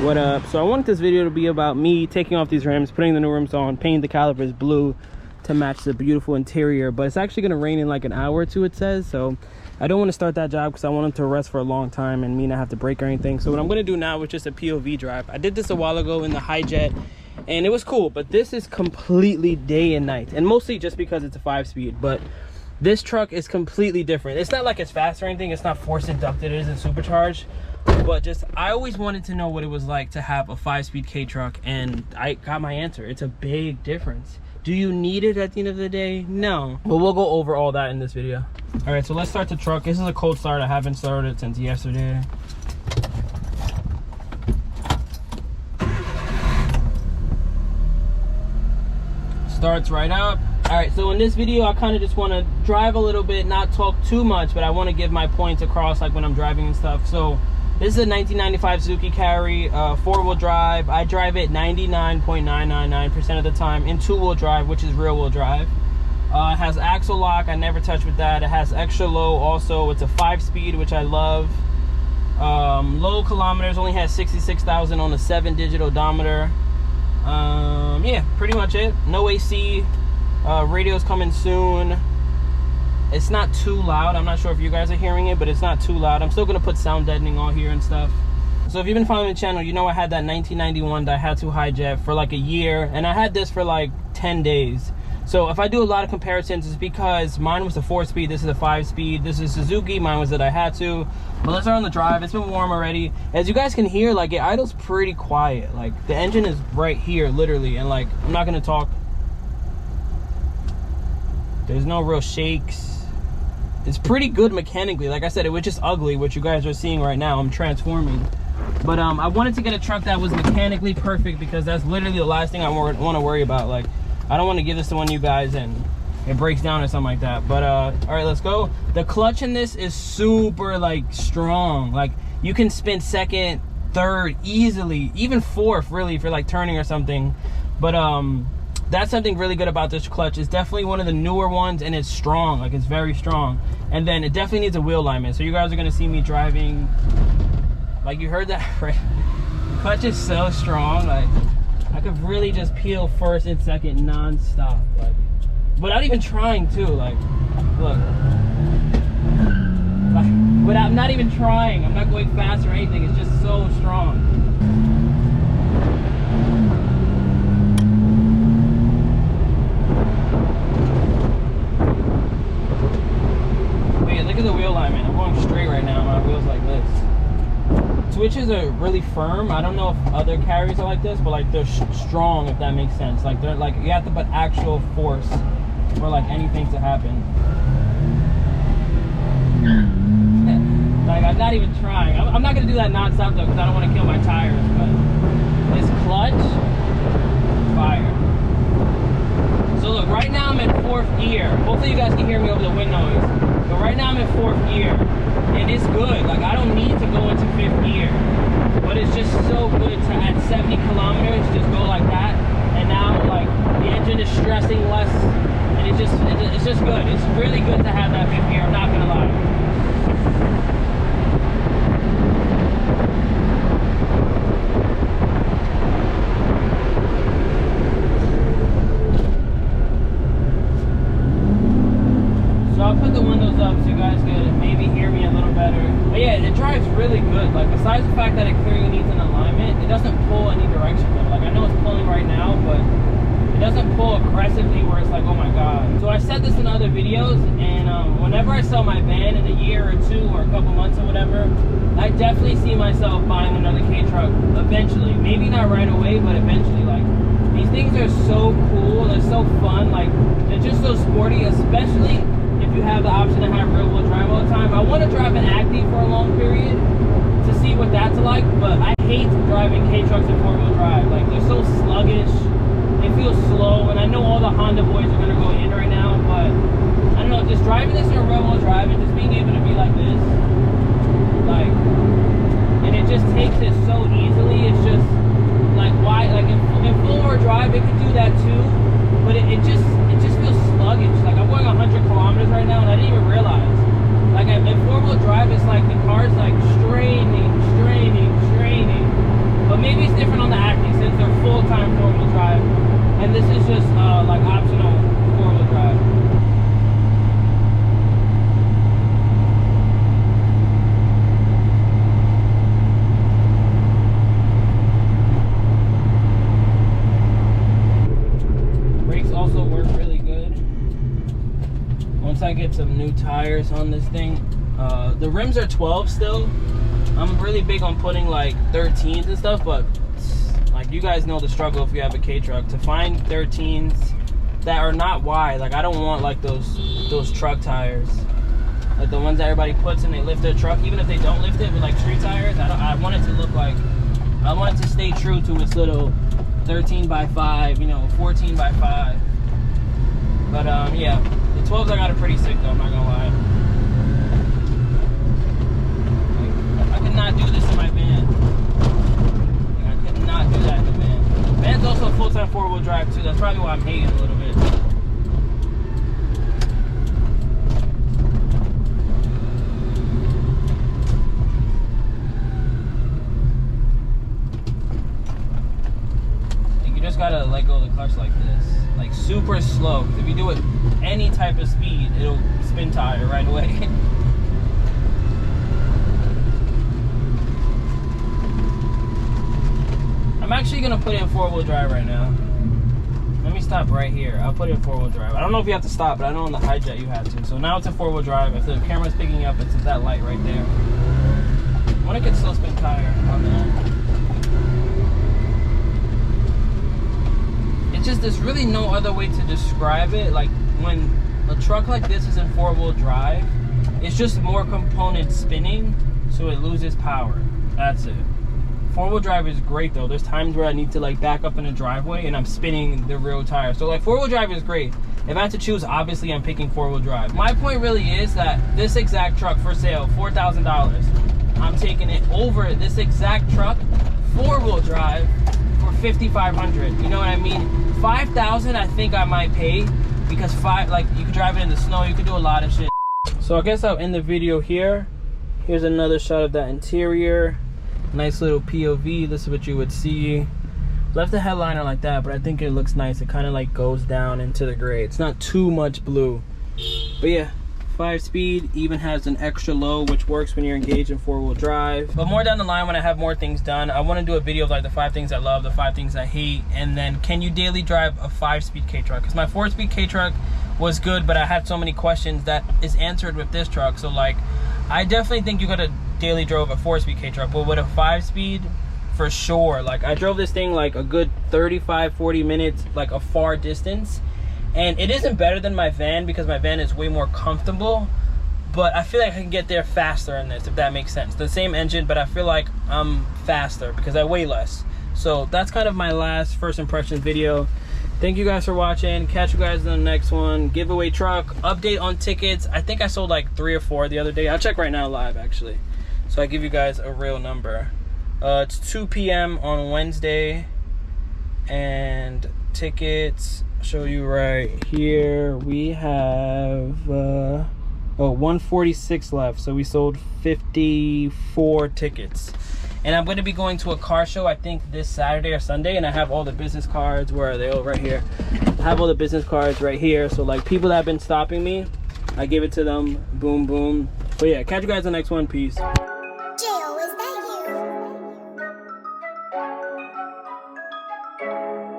What up? So I want this video to be about me taking off these rims, putting the new rims on, painting the calipers blue to match the beautiful interior. But it's actually going to rain in like an hour or two, it says. So I don't want to start that job because I want them to rest for a long time and me not have to break or anything. So what I'm going to do now is just a POV drive. I did this a while ago in the Hijet and it was cool, but this is completely day and night, and mostly just because it's a 5-speed. But this truck is completely different. It's not like it's fast or anything. It's not force inducted. It isn't supercharged. But just, I always wanted to know what it was like to have a 5-speed K truck, and I got my answer. It's a big difference. Do you need it at the end of the day? No. But we'll go over all that in this video. All right, so let's start the truck. This is a cold start. I haven't started since yesterday. Starts right up. All right, so in this video, I kind of just want to drive a little bit, not talk too much, but I want to give my points across, like when I'm driving and stuff. So this is a 1995 Suzuki Carry, 4-wheel drive. I drive it 99.999% of the time in 2-wheel drive, which is rear-wheel drive. It has axle lock. I never touch with that. It has extra low also. It's a 5-speed, which I love. Low kilometers, only has 66,000 on a 7-digit odometer. Yeah, pretty much it. No AC. Radio's coming soon. It's not too loud. I'm not sure if you guys are hearing it, but it's not too loud. I'm still gonna put sound deadening on here and stuff. So if you've been following the channel, you know I had that 1991 Daihatsu Hijet for like a year, and I had this for like 10 days. So if I do a lot of comparisons, it's because mine was a 4-speed, this is a 5-speed. This is Suzuki, mine was a Daihatsu. But let's start on the drive. It's been warm already. As you guys can hear, like, it idles pretty quiet. Like, the engine is right here, literally, and like, I'm not gonna talk. There's no real shakes. It's pretty good mechanically. Like I said, it was just ugly, what you guys are seeing right now. I'm transforming. But I wanted to get a truck that was mechanically perfect because that's literally the last thing I want to worry about. Like, I don't want to give this to one of you guys and it breaks down or something like that. But all right, let's go. The clutch in this is super like strong. Like, you can spin second, third easily, even fourth really, if you're like turning or something. But that's something really good about this clutch. It's definitely one of the newer ones, and it's strong. Like, it's very strong. And then it definitely needs a wheel alignment. So you guys are gonna see me driving, like, you heard that, right? The clutch is so strong. Like, I could really just peel first and second non-stop, like, without even trying to. Like, look, like, without, not even trying. I'm not going fast or anything. It's just so strong. Look at the wheel alignment. I'm going straight right now. My wheel's like this. Switches are really firm. I don't know if other carriers are like this, but like, they're strong, if that makes sense. Like, they're like, you have to put actual force for like anything to happen. Like, I'm not even trying. I'm not gonna do that non-stop though, because I don't want to kill my tires. But this clutch, fire. So look, right now I'm in 4th gear. Hopefully you guys can hear me over the wind noise. But right now I'm in 4th gear, and it's good. Like, I don't need to go into 5th gear, but it's just so good to, at 70 kilometers, just go like that. And now, like, the engine is stressing less, and it's just good. It's really good to have that 5th gear, I'm not gonna lie. I'll put the windows up so you guys can maybe hear me a little better. But yeah, it drives really good. Like, besides the fact that it clearly needs an alignment, it doesn't pull any direction though. Like, I know it's pulling right now, but it doesn't pull aggressively where it's like, oh my god. So I said this in other videos, and whenever I sell my van in a year or two or a couple months or whatever, I definitely see myself buying another K truck eventually. Maybe not right away, but eventually. Like, these things are so cool, they're so fun, like, they're just so sporty, especially if you have the option to have rear-wheel drive all the time. I want to drive an Active for a long period to see what that's like, but I hate driving K-trucks in 4-wheel drive. Like, they're so sluggish, they feel slow, and I know all the Honda boys are going to go in right now, but I don't know, just driving this in a rear-wheel drive and just being able to be like this, like, and it just takes it so easily. It's just, like, why, like, in 4-wheel drive, it could do that too, but it just feels sluggish. Like, I'm going 100 kilometers right now, and I didn't even realize. Like, in 4-wheel drive, it's like the car's like straining. But maybe it's different on the Acme since they're full-time four-wheel drive, and this is just like optional four-wheel drive. Brakes also work really good. Once I get some new tires on this thing, the rims are 12 still. I'm really big on putting like 13s and stuff, but like you guys know the struggle if you have a K-truck to find 13s that are not wide. Like I don't want like those truck tires, like the ones that everybody puts and they lift their truck, even if they don't lift it with like street tires. I want it to look like, I want it to stay true to its little 13 by 5, you know, 14 by 5. But yeah, the 12s I got it pretty sick though, I'm not gonna lie. Like, I could not do this in my van. Like, I could not do that in the van. Van's also a full-time four-wheel drive too. That's probably why I'm hating a little bit. You just gotta let go of the clutch like this, like super slow. If you do it any type of speed, it'll spin tire right away. I'm actually gonna put in four-wheel drive right now. Let me stop right here. I'll put in four-wheel drive. I don't know if you have to stop, but I know on the Hijet you have to. So now it's in four-wheel drive. If the camera's picking up, it's at that light right there. I wanna get slow spin tire on that. It's just, there's really no other way to describe it. Like when a truck like this is in four-wheel drive, it's just more components spinning, so it loses power. That's it. Four-wheel drive is great though. There's times where I need to like back up in a driveway and I'm spinning the rear tire. So like four-wheel drive is great. If I had to choose, obviously I'm picking four-wheel drive. My point really is that this exact truck for sale, $4,000, I'm taking it over this exact truck, four-wheel drive, for $5,500. You know what I mean? $5,000 I think I might pay, because like you could drive it in the snow, you could do a lot of shit. So I guess I'll end the video here. Here's another shot of that interior. Nice little POV. This is what you would see. Left the headliner like that, but I think it looks nice. It kind of like goes down into the gray. It's not too much blue. But yeah, 5-speed, even has an extra low, which works when you're engaged in four-wheel drive. But more down the line when I have more things done, I want to do a video of like the 5 things I love, the 5 things I hate, and then can you daily drive a 5-speed K-truck? Because my 4-speed K-truck was good, but I had so many questions that is answered with this truck. So like, I definitely think you could have daily drove a 4-speed K-truck, but with a 5-speed, for sure. Like I drove this thing like a good 35-40 minutes, like a far distance. And it isn't better than my van because my van is way more comfortable, but I feel like I can get there faster in this, if that makes sense. The same engine, but I feel like I'm faster because I weigh less. So that's kind of my last first impressions video. Thank you guys for watching. Catch you guys in the next one. Giveaway truck, update on tickets. I think I sold like 3 or 4 the other day. I'll check right now live actually, so I give you guys a real number. It's 2 p.m. on Wednesday, and tickets, show you right here, we have 146 left, so we sold 54 tickets. And I'm going to be going to a car show, I think this Saturday or Sunday, and I have all the business cards. Where are they? Oh, right here. I have all the business cards right here, so like people that have been stopping me, I give it to them. Boom boom. But yeah, catch you guys in the next one. Peace. Jill, is that you?